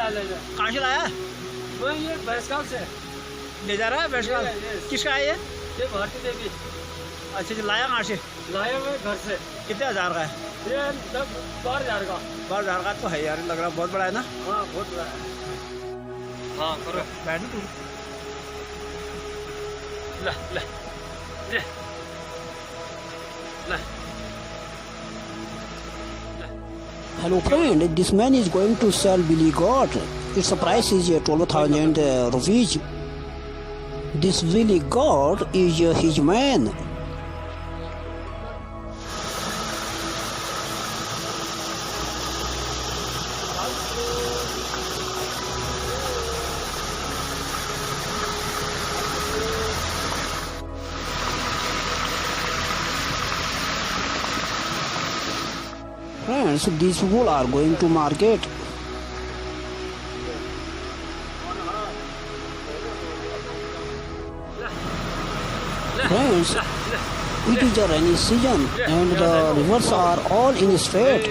कहाँ से लाया? ये भैंसगांव से ले जा रहा है भैंसगांव? किसका है ये? ये भारती देवी। अच्छा, जो लाया कहाँ से? लाया मैं घर से। कितने हज़ार का है? ये 12,000 का। 12,000 का तो है यार, लग रहा बहुत बड़ा है ना? हाँ बहुत बड़ा है। हाँ करो बैठ तू। ले ले ले ले। Hello friend, this man is going to sell Billy Goat. Its price is 12,000 rupees. This Billy Goat is his man. Friends, these people are going to market. Friends, it is a rainy season and the rivers are all in state.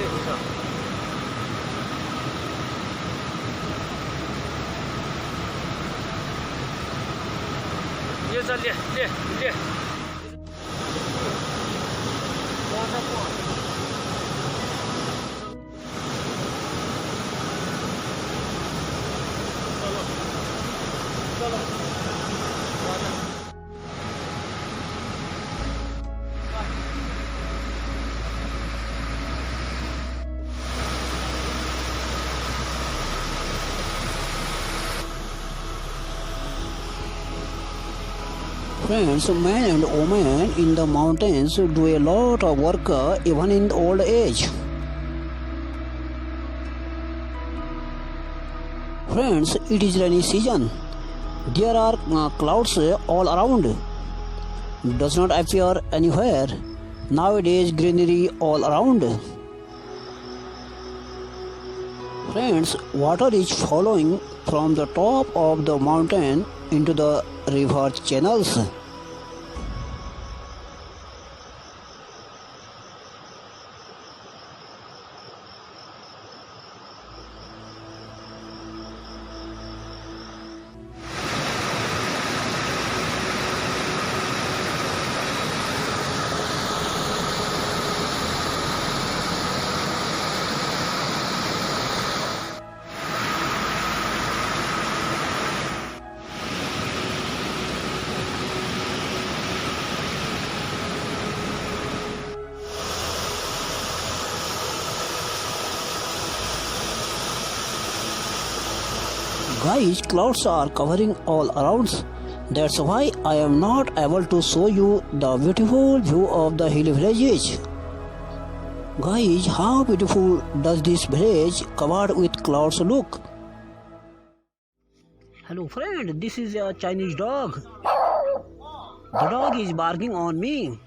ये चल ले ले ले। Friends, man and woman in the mountains do a lot of work even in old age. Friends, it is rainy season. There are clouds all around. Does not appear anywhere. Nowadays greenery all around. Friends, water is flowing from the top of the mountain into the river channels. Guys, clouds are covering all around. That's why I am not able to show you the beautiful view of the hill villages. Guys, how beautiful does this village covered with clouds look? Hello friend, this is a Chinese dog. The dog is barking on me.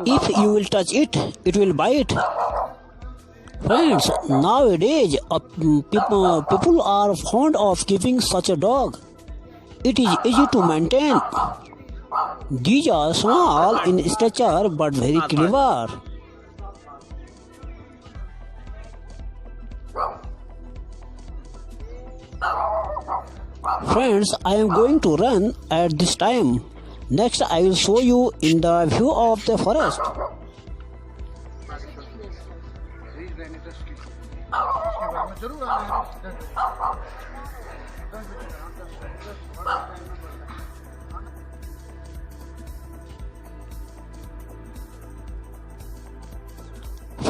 If you will touch it, it will bite. Friends, nowadays people are fond of keeping such a dog. It is easy to maintain. These are small in stature but very clever. Friends, I am going to run at this time. Next, I will show you in the view of the forest.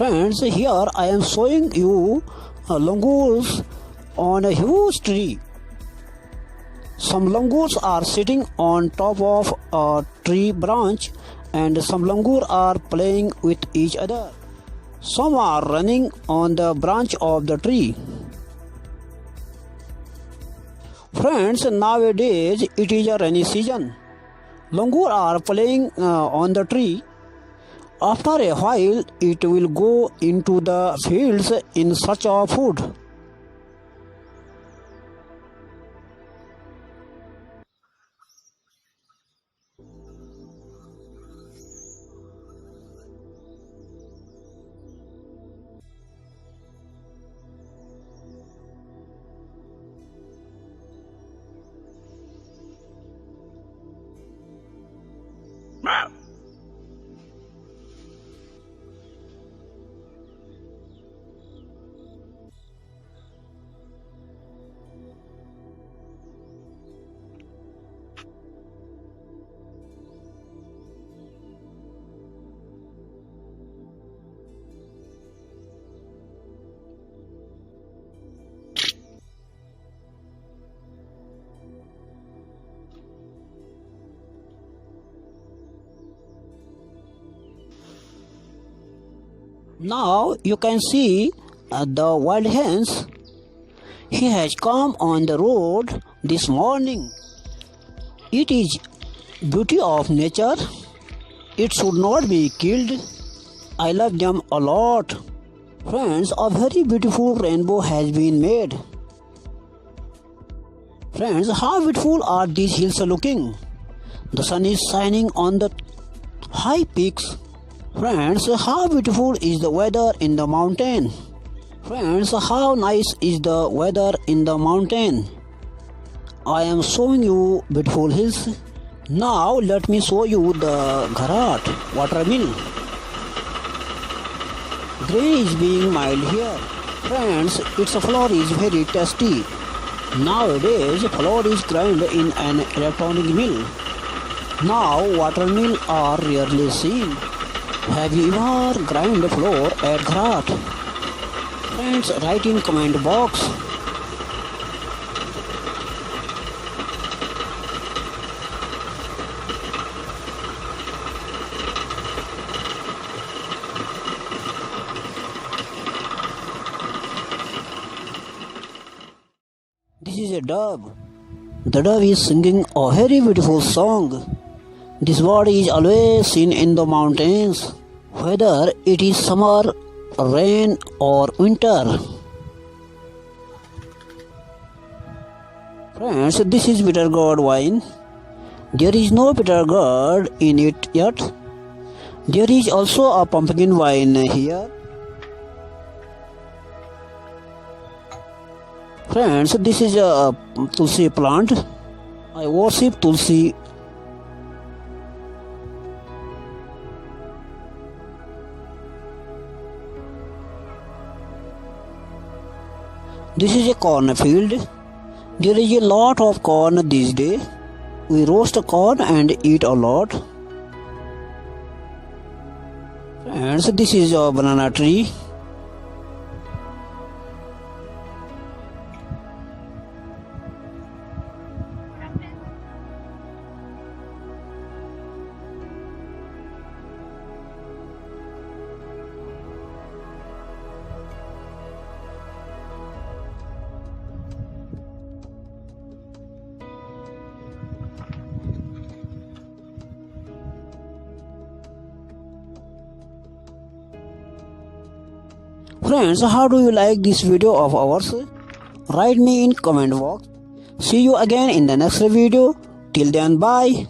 Friends, here I am showing you langurs on a huge tree. Some langurs are sitting on top of a tree branch and some langur are playing with each other. Some are running on the branch of the tree. Friends, nowadays it is a rainy season. Langur are playing on the tree. After a while, it will go into the fields in search of food. Now you can see the wild hens. He has come on the road this morning. It is beauty of nature. It should not be killed. I love them a lot. Friends, a very beautiful rainbow has been made. Friends, how beautiful are these hills looking? The sun is shining on the high peaks. Friends, how beautiful is the weather in the mountain? Friends, how nice is the weather in the mountain? I am showing you beautiful hills. Now let me show you the Gharat watermill. Grain is being milled here. Friends, its flour is very tasty. Nowadays, flour is ground in an electronic mill. Now, watermill are rarely seen. Have you ever grind flour at Gharat? Friends, write in comment box. This is a dove. The dove is singing a very beautiful song. This bird is always seen in the mountains, whether it is summer, rain or winter. Friends, this is bitter gourd wine. There is no bitter gourd in it yet. There is also a pumpkin wine here. Friends, this is a tulsi plant. I worship tulsi. This is a cornfield. There is a lot of corn these days. We roast corn and eat a lot. Friends, this is a banana tree. Friends, how do you like this video of ours? Write me in comment box. See you again in the next video. Till then, bye.